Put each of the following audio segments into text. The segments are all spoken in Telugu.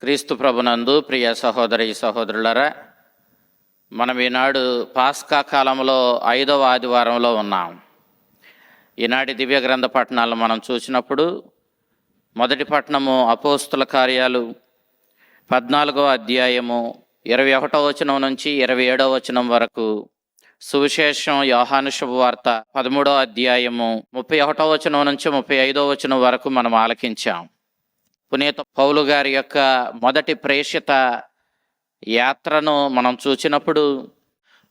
క్రీస్తు ప్రభునందు ప్రియ సహోదరి సహోదరులరా, మనం ఈనాడు పాస్కా కాలంలో 5వ ఆదివారంలో ఉన్నాం. ఈనాటి దివ్య గ్రంథ పట్టణాలను మనం చూసినప్పుడు మొదటి పట్టణము అపోస్తుల కార్యాలు 14వ అధ్యాయము 21వ వచనం నుంచి 27వ వచనం వరకు, సువిశేషం యోహాను శుభవార్త 13వ అధ్యాయము 31వ వచనం నుంచి 35వ వచనం వరకు మనం ఆలకించాం. పునీత పౌలు గారి యొక్క మొదటి ప్రేషిత యాత్రను మనం చూసినప్పుడు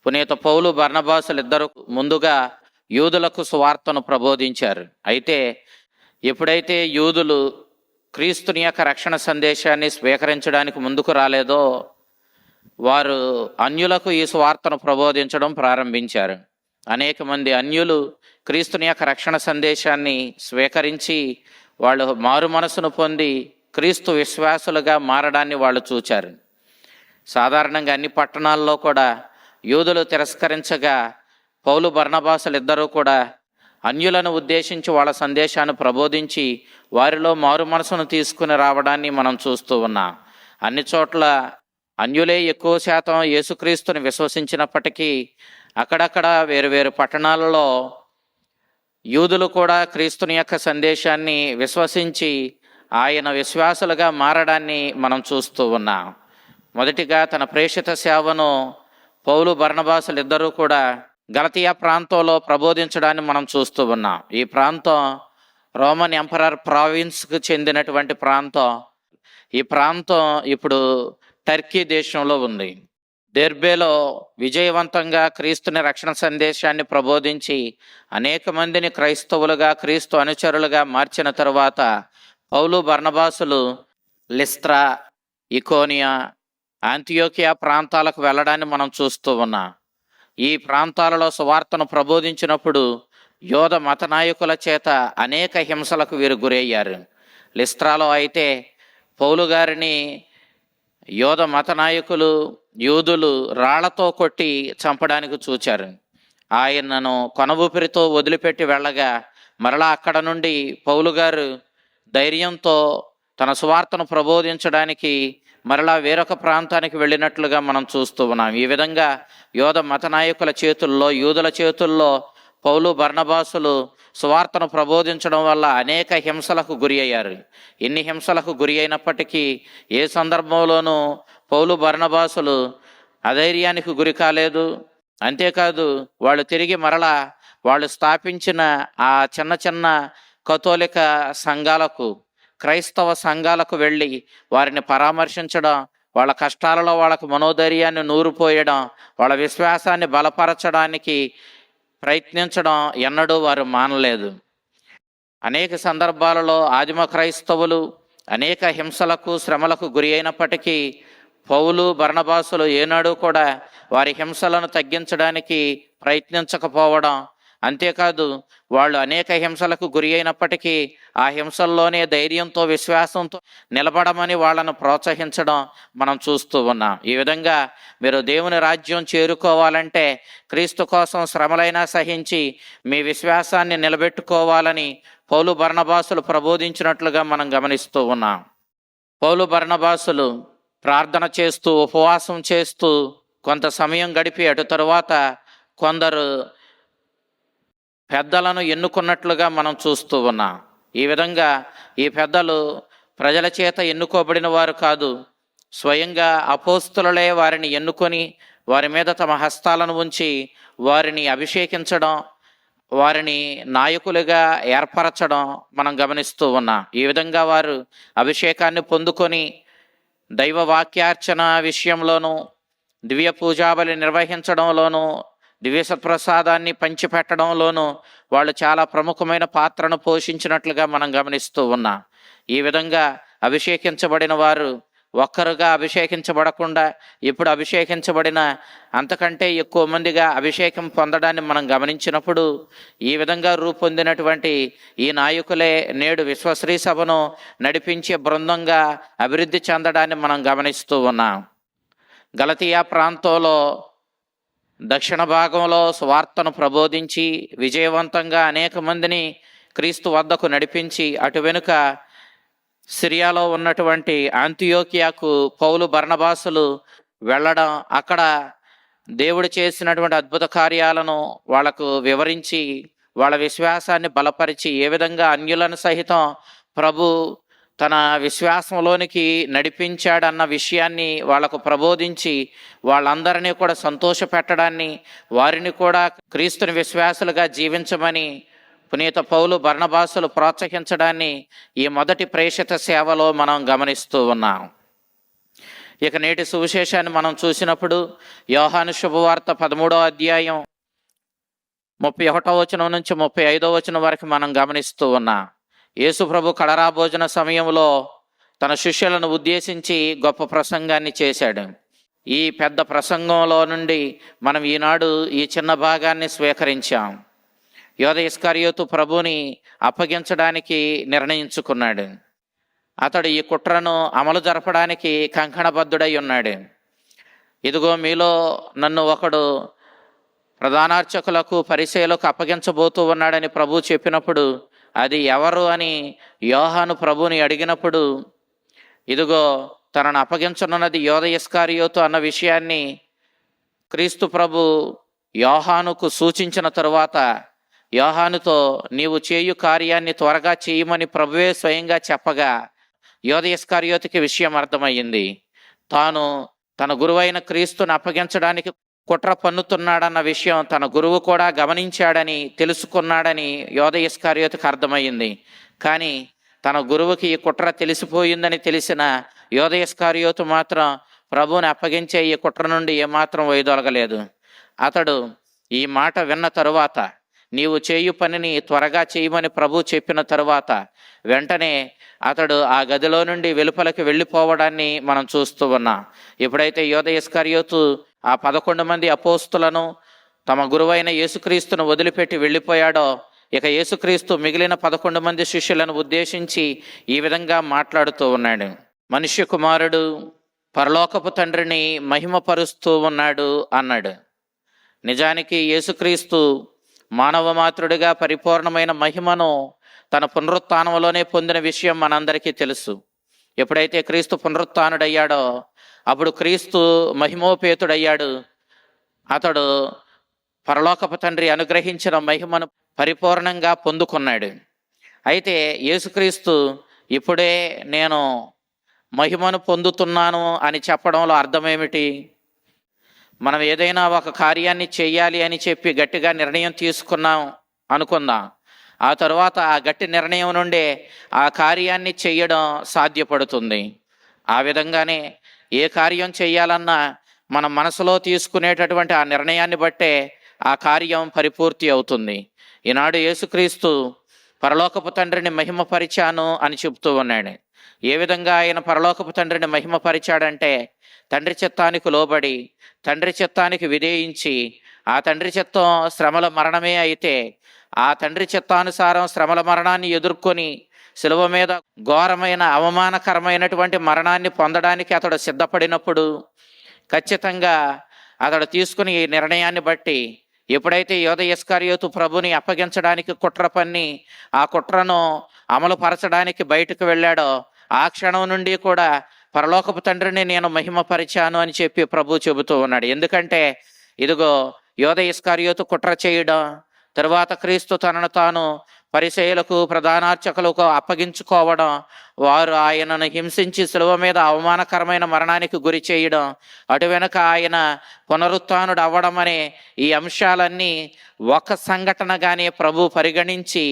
పునీత పౌలు బర్నబాసులు ఇద్దరు ముందుగా యూదులకు సువార్తను ప్రబోధించారు. అయితే ఎప్పుడైతే యూదులు క్రీస్తుని యొక్క రక్షణ సందేశాన్ని స్వీకరించడానికి ముందుకు రాలేదో, వారు అన్యులకు ఈ సువార్తను ప్రబోధించడం ప్రారంభించారు. అనేక మంది అన్యులు క్రీస్తుని యొక్క రక్షణ సందేశాన్ని స్వీకరించి వాళ్ళు మారు మనసును పొంది క్రీస్తు విశ్వాసులుగా మారడాన్ని వాళ్ళు చూచారు. సాధారణంగా అన్ని పట్టణాల్లో కూడా యూదులు తిరస్కరించగా పౌలు బర్నబాసులు ఇద్దరూ కూడా అన్యులను ఉద్దేశించి వాళ్ళ సందేశాన్ని ప్రబోధించి వారిలో మారు మనసును తీసుకుని రావడాన్ని మనం చూస్తూ ఉన్నాం. అన్ని చోట్ల అన్యులే ఎక్కువ శాతం యేసుక్రీస్తుని విశ్వసించినప్పటికీ అక్కడక్కడ వేరు పట్టణాలలో యూదులు కూడా క్రీస్తుని యొక్క సందేశాన్ని విశ్వసించి ఆయన విశ్వాసులుగా మారడాన్ని మనం చూస్తూ ఉన్నాం. మొదటిగా తన ప్రేషిత సేవను పౌలు బర్నబాసులు ఇద్దరూ కూడా గలతియా ప్రాంతంలో ప్రబోధించడాన్ని మనం చూస్తూ ఉన్నాం. ఈ ప్రాంతం రోమన్ ఎంపరర్ ప్రావిన్స్కు చెందినటువంటి ప్రాంతం. ఈ ప్రాంతం ఇప్పుడు టర్కీ దేశంలో ఉంది. దెర్బేలో విజయవంతంగా క్రీస్తుని రక్షణ సందేశాన్ని ప్రబోధించి అనేక మందిని క్రైస్తవులుగా క్రీస్తు అనుచరులుగా మార్చిన తరువాత పౌలు బర్నబాసులు లిస్త్రా, ఇకోనియా, ఆంతియోకియా ప్రాంతాలకు వెళ్ళడాన్ని మనం చూస్తూ ఉన్నాం. ఈ ప్రాంతాలలో సువార్తను ప్రబోధించినప్పుడు యోధ మత నాయకుల చేత అనేక హింసలకు వీరు గురయ్యారు. లిస్త్రాలో అయితే పౌలు గారిని యోధ మత నాయకులు యూదులు రాళ్లతో కొట్టి చంపడానికి చూచారు. ఆయనను కొనవూపిరితో వదిలిపెట్టి వెళ్ళగా మరలా అక్కడ నుండి పౌలు గారు ధైర్యంతో తన సువార్తను ప్రబోధించడానికి మరలా వేరొక ప్రాంతానికి వెళ్ళినట్లుగా మనం చూస్తూ ఉన్నాం. ఈ విధంగా యోధ మత నాయకుల చేతుల్లో, యూదుల చేతుల్లో పౌలు బర్నబాసులు సువార్తను ప్రబోధించడం వల్ల అనేక హింసలకు గురి అయ్యారు. ఎన్ని హింసలకు గురి అయినప్పటికీ ఏ సందర్భంలోనూ పౌలు బర్నబాసులు అధైర్యానికి గురి కాలేదు. అంతేకాదు, వాళ్ళు తిరిగి మరలా వాళ్ళు స్థాపించిన ఆ చిన్న కథోలిక సంఘాలకు, క్రైస్తవ సంఘాలకు వెళ్ళి వారిని పరామర్శించడం, వాళ్ళ కష్టాలలో వాళ్ళకు మనోధైర్యాన్ని నూరిపోయడం, వాళ్ళ విశ్వాసాన్ని బలపరచడానికి ప్రయత్నించడం ఎన్నడూ వారు మానలేదు. అనేక సందర్భాలలో ఆదిమ క్రైస్తవులు అనేక హింసలకు, శ్రమలకు గురి అయినప్పటికీ పౌలు బర్నబాసులు ఏనాడు కూడా వారి హింసలను తగ్గించడానికి ప్రయత్నించకపోవడం, అంతేకాదు వాళ్ళు అనేక హింసలకు గురి అయినప్పటికీ ఆ హింసల్లోనే ధైర్యంతో, విశ్వాసంతో నిలబడమని వాళ్ళను ప్రోత్సహించడం మనం చూస్తూ ఉన్నాం. ఈ విధంగా మీరు దేవుని రాజ్యం చేరుకోవాలంటే క్రీస్తు కోసం శ్రమలైనా సహించి మీ విశ్వాసాన్ని నిలబెట్టుకోవాలని పౌలు బర్నబాసులు ప్రబోధించినట్లుగా మనం గమనిస్తూ ఉన్నాం. పౌలు బర్నబాసులు ప్రార్థన చేస్తూ, ఉపవాసం చేస్తూ కొంత సమయం గడిపి అటు తరువాత కొందరు పెద్దలను ఎన్నుకున్నట్లుగా మనం చూస్తూ ఉన్నాం. ఈ విధంగా ఈ పెద్దలు ప్రజల చేత ఎన్నుకోబడిన వారు కాదు, స్వయంగా అపోస్తులే వారిని ఎన్నుకొని వారి మీద తమ హస్తాలను ఉంచి వారిని అభిషేకించడం, వారిని నాయకులుగా ఏర్పరచడం మనం గమనిస్తూ ఉన్నాం. ఈ విధంగా వారు అభిషేకాన్ని పొందుకొని దైవ వాక్యార్చన విషయంలోనూ, దివ్య పూజాబలి నిర్వహించడంలోనూ, దివ్య సత్ప్రసాదాన్ని పంచిపెట్టడంలోనూ వాళ్ళు చాలా ప్రముఖమైన పాత్రను పోషించినట్లుగా మనం గమనిస్తూ ఉన్నాం. ఈ విధంగా అభిషేకించబడిన వారు ఒక్కరుగా అభిషేకించబడకుండా ఇప్పుడు అభిషేకించబడిన అంతకంటే ఎక్కువ మందిగా అభిషేకం పొందడాన్ని మనం గమనించినప్పుడు ఈ విధంగా రూపొందినటువంటి ఈ నాయకులే నేడు విశ్వశ్రీ సభను నడిపించే బృందంగా అభివృద్ధి చెందడాన్ని మనం గమనిస్తూ ఉన్నాం. గలతియా ప్రాంతంలో దక్షిణ భాగంలో సువార్తను ప్రబోధించి విజయవంతంగా అనేక మందిని క్రీస్తు వద్దకు నడిపించి అటు వెనుక సిరియాలో ఉన్నటువంటి అంతియోకియాకు పౌలు బర్నబాసులు వెళ్ళడం, అక్కడ దేవుడు చేసినటువంటి అద్భుత కార్యాలను వాళ్ళకు వివరించి వాళ్ళ విశ్వాసాన్ని బలపరిచి ఏ విధంగా అన్యులను సహితం ప్రభు తన విశ్వాసంలోనికి నడిపించాడన్న విషయాన్ని వాళ్ళకు ప్రబోధించి వాళ్ళందరినీ కూడా సంతోషపెట్టడాన్ని, వారిని కూడా క్రీస్తుని విశ్వాసులుగా జీవించమని పునీత పౌలు బర్నబాసులు ప్రోత్సహించడాన్ని ఈ మొదటి ప్రేషిత సేవలో మనం గమనిస్తూ ఉన్నాం. ఇక నేటి సువిశేషాన్ని మనం చూసినప్పుడు యోహాను శుభవార్త 13వ అధ్యాయం 31వ వచనం నుంచి 35వ వచనం వరకు మనం గమనిస్తూ ఉన్నాం. యేసు ప్రభు కడరా భోజన సమయంలో తన శిష్యులను ఉద్దేశించి గొప్ప ప్రసంగాన్ని చేశాడు. ఈ పెద్ద ప్రసంగంలో నుండి మనం ఈనాడు ఈ చిన్న భాగాన్ని స్వీకరించాం. యోధ ఇస్కరియోతు ప్రభుని అప్పగించడానికి నిర్ణయించుకున్నాడు. అతడు ఈ కుట్రను అమలు జరపడానికి కంకణబద్ధుడై ఉన్నాడు. ఇదిగో మీలో నన్ను ఒకడు ప్రధానార్చకులకు పరిసయ్యులకు అప్పగించబోతూ ఉన్నాడని ప్రభు చెప్పినప్పుడు అది ఎవరు అని యోహాను ప్రభుని అడిగినప్పుడు, ఇదిగో తనను అప్పగించనున్నది యోధ ఇస్కరియోతు అన్న విషయాన్ని క్రీస్తు ప్రభు యోహానుకు సూచించిన తరువాత యోహానుతో నీవు చేయు కార్యాన్ని త్వరగా చేయమని ప్రభువే స్వయంగా చెప్పగా యోధ ఇస్కరియోతుకి విషయం అర్థమయ్యింది. తాను తన గురువైన క్రీస్తుని అప్పగించడానికి కుట్ర పన్నుతున్నాడన్న విషయం తన గురువు కూడా గమనించాడని, తెలుసుకున్నాడని యోధ ఇస్కరియోతుకి అర్థమయ్యింది. కానీ తన గురువుకి ఈ కుట్ర తెలిసిపోయిందని తెలిసిన యోధ ఇస్కరియోతు మాత్రం ప్రభువుని అప్పగించే ఈ కుట్ర నుండి ఏమాత్రం వైదొలగలేదు. అతడు ఈ మాట విన్న తరువాత, నీవు చేయు పనిని త్వరగా చేయమని ప్రభు చెప్పిన తరువాత వెంటనే అతడు ఆ గదిలో నుండి వెలుపలకి వెళ్ళిపోవడాన్ని మనం చూస్తూ ఉన్నాం. ఎప్పుడైతే యోధ ఇస్కరియోతు ఆ 11 మంది అపోస్తులను తమ గురువైన యేసుక్రీస్తును వదిలిపెట్టి వెళ్ళిపోయాడో, ఇక యేసుక్రీస్తు మిగిలిన 11 మంది శిష్యులను ఉద్దేశించి ఈ విధంగా మాట్లాడుతూ ఉన్నాడు. మనుష్య కుమారుడు పరలోకపు తండ్రిని మహిమపరుస్తూ ఉన్నాడు అన్నాడు. నిజానికి యేసుక్రీస్తు మానవ మాతృడిగా పరిపూర్ణమైన మహిమను తన పునరుత్థానంలోనే పొందిన విషయం మనందరికీ తెలుసు. ఎప్పుడైతే క్రీస్తు పునరుత్థానుడయ్యాడో అప్పుడు క్రీస్తు మహిమోపేతుడయ్యాడు. అతడు పరలోకపు తండ్రి అనుగ్రహించిన మహిమను పరిపూర్ణంగా పొందుకున్నాడు. అయితే యేసుక్రీస్తు ఇప్పుడే నేను మహిమను పొందుతున్నాను అని చెప్పడంలో అర్థమేమిటి? మనం ఏదైనా ఒక కార్యాన్ని చెయ్యాలి అని చెప్పి గట్టిగా నిర్ణయం తీసుకున్నాం అనుకుందాం. ఆ తరువాత ఆ గట్టి నిర్ణయం నుండే ఆ కార్యాన్ని చెయ్యడం సాధ్యపడుతుంది. ఆ విధంగానే ఏ కార్యం చెయ్యాలన్నా మన మనసులో తీసుకునేటటువంటి ఆ నిర్ణయాన్ని బట్టే ఆ కార్యం పరిపూర్తి అవుతుంది. ఈనాడు యేసుక్రీస్తు పరలోకపు తండ్రిని మహిమపరిచాను అని చెబుతూ ఉన్నాడు. ఏ విధంగా ఆయన పరలోకపు తండ్రిని మహిమపరిచాడంటే, తండ్రి చిత్తానికి లోబడి, తండ్రి చిత్తానికి విధేయించి, ఆ తండ్రి చిత్తం శ్రమల మరణమే అయితే ఆ తండ్రి చిత్తానుసారం శ్రమల మరణాన్ని ఎదుర్కొని శిలువ మీద ఘోరమైన అవమానకరమైనటువంటి మరణాన్ని పొందడానికి అతడు సిద్ధపడినప్పుడు ఖచ్చితంగా అతడు తీసుకుని ఈ నిర్ణయాన్ని బట్టి ఎప్పుడైతే యోధ ఇస్కరియోతు ప్రభుని అప్పగించడానికి కుట్ర పన్ని ఆ కుట్రను అమలు పరచడానికి బయటకు వెళ్ళాడో ఆ క్షణం నుండి కూడా పరలోకపు తండ్రిని నేను మహిమపరిచాను అని చెప్పి ప్రభు చెబుతూ ఉన్నాడు. ఎందుకంటే ఇదిగో యోధ ఇస్కరియోతు కుట్ర చేయడం, తరువాత క్రీస్తు తనను తాను పరిసయ్యులకు ప్రధానార్చకులకు అప్పగించుకోవడం, వారు ఆయనను హింసించి శిలువ మీద అవమానకరమైన మరణానికి గురి చేయడం, అటు వెనుక ఆయన పునరుత్థానుడు అవ్వడం అనే ఈ అంశాలన్నీ ఒక సంఘటనగానే ప్రభు పరిగణించి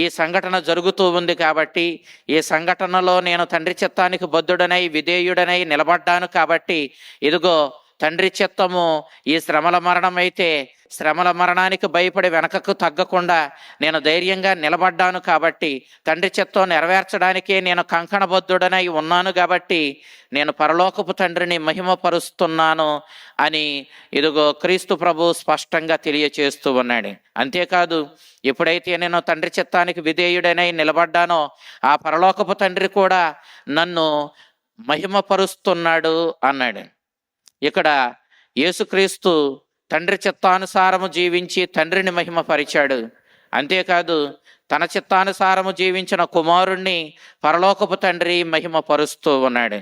ఈ సంఘటన జరుగుతూ ఉంది కాబట్టి ఈ సంఘటనలో నేను తండ్రి చిత్తానికి బద్ధుడనై విధేయుడనై నిలబడ్డాను కాబట్టి ఇదిగో తండ్రి చిత్తము ఈ శ్రమల మరణం అయితే శ్రమల మరణానికి భయపడి వెనకకు తగ్గకుండా నేను ధైర్యంగా నిలబడ్డాను కాబట్టి తండ్రి చిత్తం నెరవేర్చడానికే నేను కంకణబద్ధుడనై ఉన్నాను కాబట్టి నేను పరలోకపు తండ్రిని మహిమపరుస్తున్నాను అని ఇదిగో క్రీస్తు ప్రభు స్పష్టంగా తెలియచేస్తూ ఉన్నాడు. అంతేకాదు, ఎప్పుడైతే నేను తండ్రి చిత్తానికి విధేయుడనై నిలబడ్డానో ఆ పరలోకపు తండ్రి కూడా నన్ను మహిమపరుస్తున్నాడు అన్నాడు. ఇక్కడ యేసుక్రీస్తు తండ్రి చిత్తానుసారము జీవించి తండ్రిని మహిమపరిచాడు. అంతేకాదు తన చిత్తానుసారము జీవించిన కుమారుణ్ణి పరలోకపు తండ్రి మహిమ పరుస్తూ ఉన్నాడు.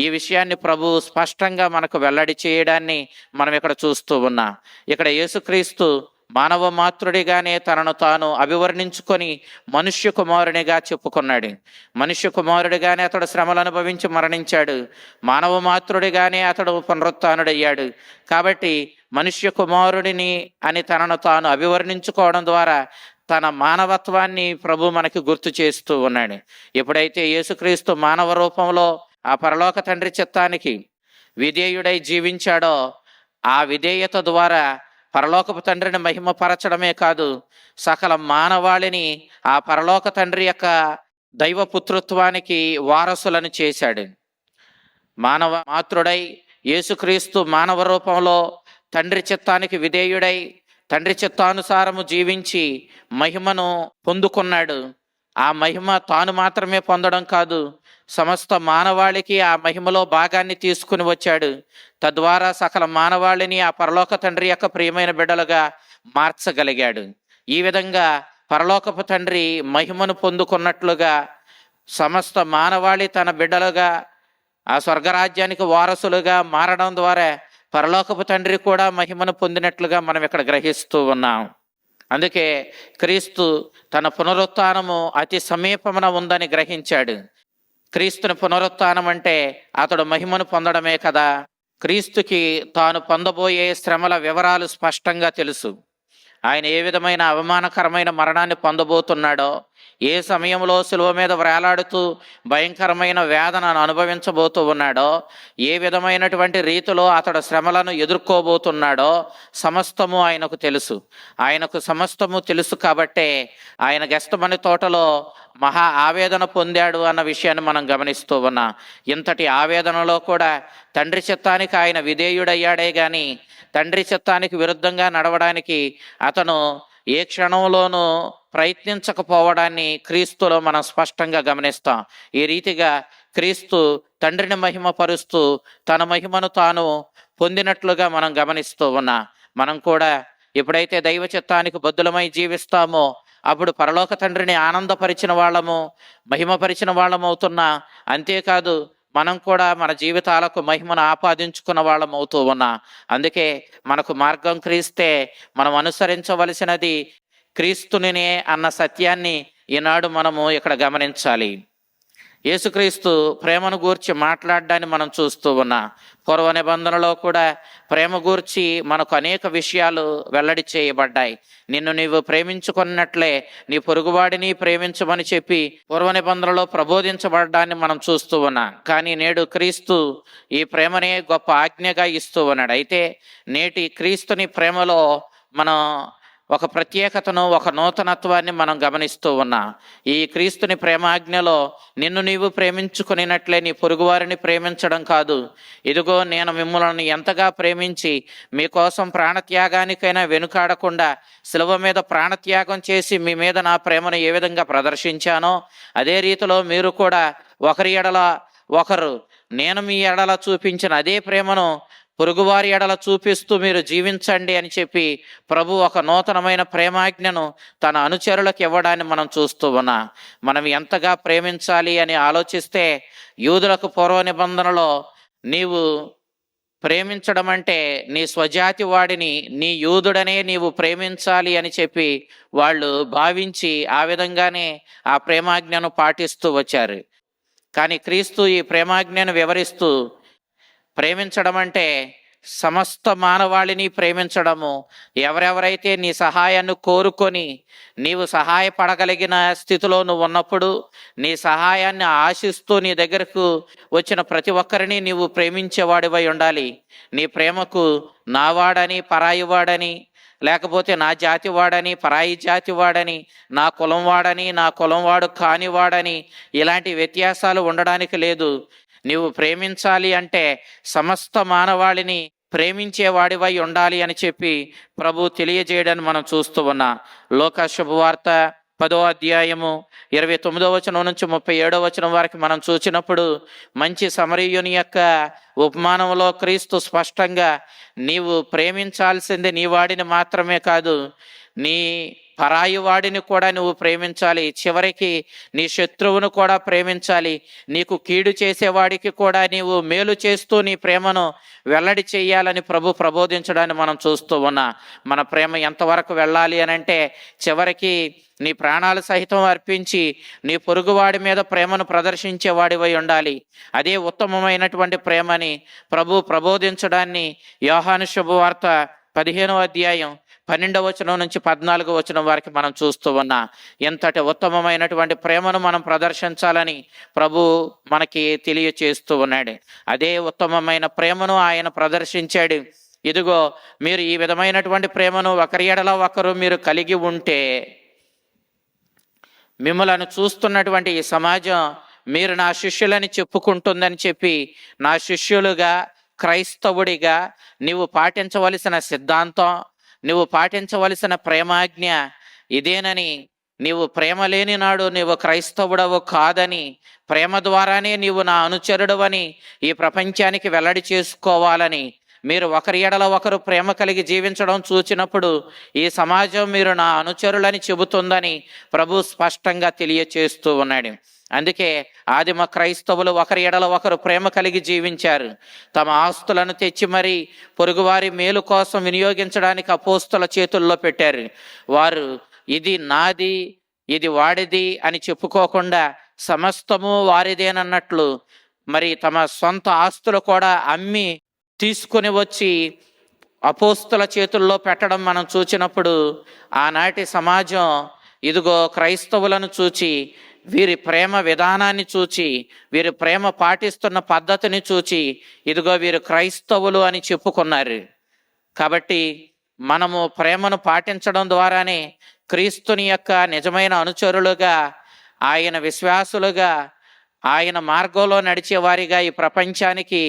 ఈ విషయాన్ని ప్రభు స్పష్టంగా మనకు వెల్లడి చేయడాన్ని మనం ఇక్కడ చూస్తూ ఉన్నాం. ఇక్కడ యేసుక్రీస్తు మానవ మాతృడిగానే తనను తాను అభివర్ణించుకొని మనుష్య కుమారునిగా చెప్పుకున్నాడు. మనుష్య కుమారుడిగానే అతడు శ్రమలు అనుభవించి మరణించాడు. మానవ మాతృడిగానే అతడు పునరుత్థానుడయ్యాడు. కాబట్టి మనుష్య కుమారుడిని అని తనను తాను అభివర్ణించుకోవడం ద్వారా తన మానవత్వాన్ని ప్రభు మనకి గుర్తు చేస్తూ ఉన్నాడు. ఎప్పుడైతే యేసుక్రీస్తు మానవ రూపంలో ఆ పరలోక తండ్రి చిత్తానికి విధేయుడై జీవించాడో, ఆ విధేయత ద్వారా పరలోకపు తండ్రిని మహిమపరచడమే కాదు, సకల మానవాళిని ఆ పరలోక తండ్రి యొక్క దైవపుత్రత్వానికి వారసులను చేశాడు. మానవ మాతృడై యేసుక్రీస్తు మానవ రూపంలో తండ్రి చిత్తానికి విధేయుడై తండ్రి చిత్తానుసారము జీవించి మహిమను పొందుకున్నాడు. ఆ మహిమ తాను మాత్రమే పొందడం కాదు, సమస్త మానవాళికి ఆ మహిమలో భాగాన్ని తీసుకుని వచ్చాడు. తద్వారా సకల మానవాళిని ఆ పరలోక తండ్రి యొక్క ప్రియమైన బిడ్డలుగా మార్చగలిగాడు. ఈ విధంగా పరలోకపు తండ్రి మహిమను పొందుకున్నట్లుగా సమస్త మానవాళి తన బిడ్డలుగా ఆ స్వర్గరాజ్యానికి వారసులుగా మారడం ద్వారా పరలోకపు తండ్రి కూడా మహిమను పొందినట్లుగా మనం ఇక్కడ గ్రహిస్తూ ఉన్నాం. అందుకే క్రీస్తు తన పునరుత్థానము అతి సమీపమున ఉందని గ్రహించాడు. క్రీస్తుని పునరుత్థానం అంటే అతడు మహిమను పొందడమే కదా. క్రీస్తుకి తాను పొందబోయే శ్రమల వివరాలు స్పష్టంగా తెలుసు. ఆయన ఏ విధమైన అవమానకరమైన మరణాన్ని పొందబోతున్నాడో, ఏ సమయంలో శిలువ మీద వ్రేలాడుతూ భయంకరమైన వేదనను అనుభవించబోతూ ఉన్నాడో, ఏ విధమైనటువంటి రీతిలో అతడు శ్రమలను ఎదుర్కోబోతున్నాడో సమస్తము ఆయనకు తెలుసు. ఆయనకు సమస్తము తెలుసు కాబట్టే ఆయన గెస్తమని తోటలో మహా ఆవేదన పొందాడు అన్న విషయాన్ని మనం గమనిస్తూ ఉన్నాం. ఇంతటి ఆవేదనలో కూడా తండ్రి చిత్తానికి ఆయన విధేయుడయ్యాడే గాని తండ్రి చిత్తానికి విరుద్ధంగా నడవడానికి అతను ఏ క్షణంలోనూ ప్రయత్నించకపోవడాన్ని క్రీస్తులో మనం స్పష్టంగా గమనిస్తాం. ఈ రీతిగా క్రీస్తు తండ్రిని మహిమపరుస్తూ తన మహిమను తాను పొందినట్లుగా మనం గమనిస్తూ ఉన్నాం. మనం కూడా ఎప్పుడైతే దైవ చిత్తానికి బద్ధులమై జీవిస్తామో అప్పుడు పరలోక తండ్రిని ఆనందపరిచిన వాళ్ళము, మహిమపరిచిన వాళ్ళము అవుతున్నా. అంతేకాదు మనం కూడా మన జీవితాలకు మహిమను ఆపాదించుకున్న వాళ్ళం అవుతూ ఉన్నా. అందుకే మనకు మార్గం క్రీస్తే, మనం అనుసరించవలసినది క్రీస్తునినే అన్న సత్యాన్ని ఈనాడు మనము ఇక్కడ గమనించాలి. యేసుక్రీస్తు ప్రేమను గూర్చి మాట్లాడడాన్ని మనం చూస్తూ ఉన్నాం. పూర్వ నిబంధనలో కూడా ప్రేమ గూర్చి మనకు అనేక విషయాలు వెల్లడి చేయబడ్డాయి. నిన్ను నీవు ప్రేమించుకున్నట్లే నీ పొరుగువాడిని ప్రేమించమని చెప్పి పూర్వ నిబంధనలో ప్రబోధించబడ్డాన్ని మనం చూస్తూ ఉన్నాం. కానీ నేడు క్రీస్తు ఈ ప్రేమనే గొప్ప ఆజ్ఞగా ఇస్తూ ఉన్నాడు. అయితే నేటి క్రీస్తుని ప్రేమలో మనం ఒక ప్రత్యేకతను, ఒక నూతనత్వాన్ని మనం గమనిస్తూ ఉన్నాం. ఈ క్రీస్తుని ప్రేమాజ్ఞలో నిన్ను నీవు ప్రేమించుకునినట్లే నీ పొరుగువారిని ప్రేమించడం కాదు. ఇదిగో నేను మిమ్మల్ని ఎంతగా ప్రేమించి మీకోసం ప్రాణత్యాగానికైనా వెనుకాడకుండా శిలువ మీద ప్రాణత్యాగం చేసి మీ మీద నా ప్రేమను ఏ విధంగా ప్రదర్శించానో అదే రీతిలో మీరు కూడా ఒకరి ఎడల ఒకరు నేను మీ ఎడల చూపించిన అదే ప్రేమను పొరుగువారి ఎడల చూపిస్తూ మీరు జీవించండి అని చెప్పి ప్రభు ఒక నూతనమైన ప్రేమాజ్ఞను తన అనుచరులకు ఇవ్వడాన్ని మనం చూస్తూ ఉన్నాం. మనం ఎంతగా ప్రేమించాలి అని ఆలోచిస్తే యూదులకు పూర్వ నిబంధనలో నీవు ప్రేమించడం అంటే నీ స్వజాతి వాడిని, నీ యూదుడనే నీవు ప్రేమించాలి అని చెప్పి వాళ్ళు భావించి ఆ విధంగానే ఆ ప్రేమాజ్ఞను పాటిస్తూ వచ్చారు. కానీ క్రీస్తు ఈ ప్రేమాజ్ఞను వివరిస్తూ ప్రేమించడం అంటే సమస్త మానవాళిని ప్రేమించడము. ఎవరెవరైతే నీ సహాయాన్ని కోరుకొని నీవు సహాయపడగలిగిన స్థితిలో నువ్వు ఉన్నప్పుడు నీ సహాయాన్ని ఆశిస్తూ నీ దగ్గరకు వచ్చిన ప్రతి ఒక్కరిని నీవు ప్రేమించేవాడివై ఉండాలి. నీ ప్రేమకు నావాడని, పరాయి వాడని, లేకపోతే నా జాతి వాడని, పరాయి జాతి వాడని, నా కులం వాడని, నా కులం వాడు కానివాడని ఇలాంటి వ్యత్యాసాలు ఉండడానికి లేదు. నీవు ప్రేమించాలి అంటే సమస్త మానవాళిని ప్రేమించేవాడివై ఉండాలి అని చెప్పి ప్రభు తెలియజేయడాన్ని మనం చూస్తూ ఉన్నాం. లోకా శుభవార్త 10వ అధ్యాయము 29వ వచనం నుంచి 37వ వచనం వరకు మనం చూసినప్పుడు మంచి సమరయుని యొక్క ఉపమానంలో క్రీస్తు స్పష్టంగా నీవు ప్రేమించాల్సింది నీ వాడిని మాత్రమే కాదు, నీ పరాయి వాడిని కూడా నువ్వు ప్రేమించాలి, చివరికి నీ శత్రువును కూడా ప్రేమించాలి, నీకు కీడు చేసేవాడికి కూడా నీవు మేలు చేస్తూ నీ ప్రేమను వెల్లడి చేయాలని ప్రభు ప్రబోధించడాన్ని మనం చూస్తూ ఉన్నా. మన ప్రేమ ఎంతవరకు వెళ్ళాలి అని అంటే, చివరికి నీ ప్రాణాలు సహితం అర్పించి నీ పొరుగువాడి మీద ప్రేమను ప్రదర్శించేవాడివై ఉండాలి. అదే ఉత్తమమైనటువంటి ప్రేమని ప్రభు ప్రబోధించడాన్ని యోహాను శుభవార్త 15వ అధ్యాయం 12వ వచనం నుంచి 14వ వచనం వరకు మనం చూస్తూ ఉన్నా. ఎంతటి ఉత్తమమైనటువంటి ప్రేమను మనం ప్రదర్శించాలని ప్రభు మనకి తెలియచేస్తూ ఉన్నాడు. అదే ఉత్తమమైన ప్రేమను ఆయన ప్రదర్శించాడు. ఇదిగో, మీరు ఈ విధమైనటువంటి ప్రేమను ఒకరి ఎడల ఒకరు మీరు కలిగి ఉంటే, మిమ్మలను చూస్తున్నటువంటి ఈ సమాజం మీరు నా శిష్యులని చెప్పుకుంటుందని చెప్పి, నా శిష్యులుగా క్రైస్తవుడిగా నీవు పాటించవలసిన సిద్ధాంతం, నువ్వు పాటించవలసిన ప్రేమాజ్ఞ ఇదేనని, నీవు ప్రేమ లేని నాడు నీవు క్రైస్తవుడవు కాదని, ప్రేమ ద్వారానే నీవు నా అనుచరుడవని ఈ ప్రపంచానికి వెల్లడి చేసుకోవాలని, మీరు ఒకరి ఎడల ఒకరు ప్రేమ కలిగి జీవించడం చూచినప్పుడు ఈ సమాజం మీరు నా అనుచరులని చెబుతుందని ప్రభు స్పష్టంగా తెలియచేస్తూ ఉన్నాడు. అందుకే ఆదిమ క్రైస్తవులు ఒకరి ఎడల ఒకరు ప్రేమ కలిగి జీవించారు. తమ ఆస్తులను తెచ్చి మరీ పొరుగువారి మేలు కోసం వినియోగించడానికి అపోస్తుల చేతుల్లో పెట్టారు. వారు ఇది నాది, ఇది వాడిది అని చెప్పుకోకుండా సమస్తము వారిదేనన్నట్లు మరి తమ సొంత ఆస్తులు కూడా అమ్మి తీసుకుని వచ్చి అపోస్తుల చేతుల్లో పెట్టడం మనం చూచినప్పుడు, ఆనాటి సమాజం ఇదిగో క్రైస్తవులను చూచి, వీరి ప్రేమ విధానాన్ని చూచి, వీరి ప్రేమ పాటిస్తున్న పద్ధతిని చూచి, ఇదిగో వీరు క్రైస్తవులు అని చెప్పుకున్నారు. కాబట్టి మనము ప్రేమను పాటించడం ద్వారానే క్రీస్తుని యొక్క నిజమైన అనుచరులుగా, ఆయన విశ్వాసులుగా, ఆయన మార్గంలో నడిచేవారిగా ఈ ప్రపంచానికి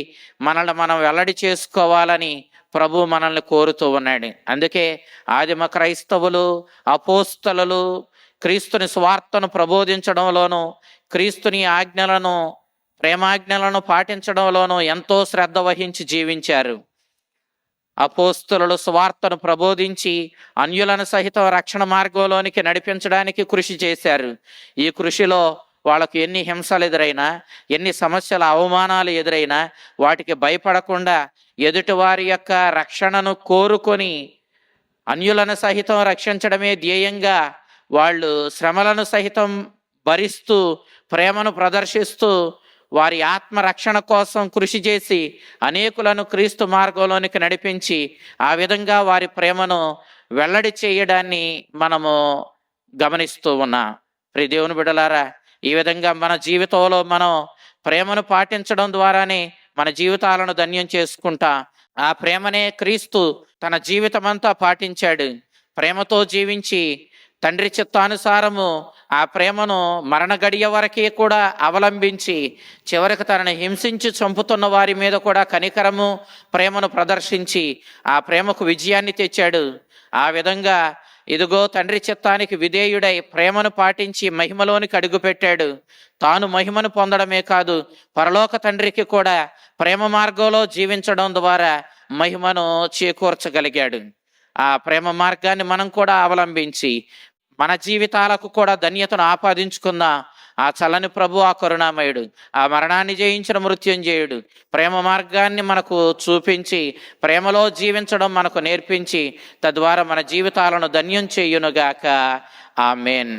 మనల్ని మనం వెల్లడి చేసుకోవాలని ప్రభు మనల్ని కోరుతూ ఉన్నాడు. అందుకే ఆదిమ క్రైస్తవులు, అపోస్తలులు క్రీస్తుని స్వార్థను ప్రబోధించడంలోనూ, క్రీస్తుని ఆజ్ఞలను, ప్రేమాజ్ఞలను పాటించడంలోనూ ఎంతో శ్రద్ధ వహించి జీవించారు. అపోస్తలులు స్వార్థను ప్రబోధించి అన్యులను సహితం రక్షణ మార్గంలోనికి నడిపించడానికి కృషి చేశారు. ఈ కృషిలో వాళ్ళకు ఎన్ని హింసలు ఎదురైనా, ఎన్ని సమస్యల అవమానాలు ఎదురైనా వాటికి భయపడకుండా ఎదుటివారి యొక్క రక్షణను కోరుకొని అన్యులను సహితం రక్షించడమే ధ్యేయంగా వాళ్ళు శ్రమలను సహితం భరిస్తూ ప్రేమను ప్రదర్శిస్తూ వారి ఆత్మరక్షణ కోసం కృషి చేసి అనేకులను క్రీస్తు మార్గంలోనికి నడిపించి ఆ విధంగా వారి ప్రేమను వెల్లడి చేయడాన్ని మనము గమనిస్తూ ఉన్నాం. ప్రియ దేవుని బిడ్డలారా, ఈ విధంగా మన జీవితంలో మనం ప్రేమను పాటించడం ద్వారానే మన జీవితాలను ధన్యం చేసుకుంటాం. ఆ ప్రేమనే క్రీస్తు తన జీవితమంతా పాటించాడు. ప్రేమతో జీవించి తండ్రి చిత్తానుసారము ఆ ప్రేమను మరణ గడియ వరకే కూడా అవలంబించి చివరికి తనని హింసించి చంపుతున్న వారి మీద కూడా కనికరము, ప్రేమను ప్రదర్శించి ఆ ప్రేమకు విజయాన్ని తెచ్చాడు. ఆ విధంగా ఇదిగో తండ్రి చిత్తానికి విధేయుడై ప్రేమను పాటించి మహిమలోనికి అడుగుపెట్టాడు. తాను మహిమను పొందడమే కాదు, పరలోక తండ్రికి కూడా ప్రేమ మార్గంలో జీవించడం ద్వారా మహిమను చేకూర్చగలిగాడు. ఆ ప్రేమ మార్గాన్ని మనం కూడా అవలంబించి మన జీవితాలకు కూడా ధన్యతను ఆపాదించుకుందాం. ఆ చల్లని ప్రభు, ఆ కరుణామయుడు, ఆ మరణాన్ని జయించిన మృత్యుంజయుడు ప్రేమ మార్గాన్ని మనకు చూపించి ప్రేమలో జీవించడం మనకు నేర్పించి తద్వారా మన జీవితాలను ధన్యం చేయునుగాక. ఆమేన్.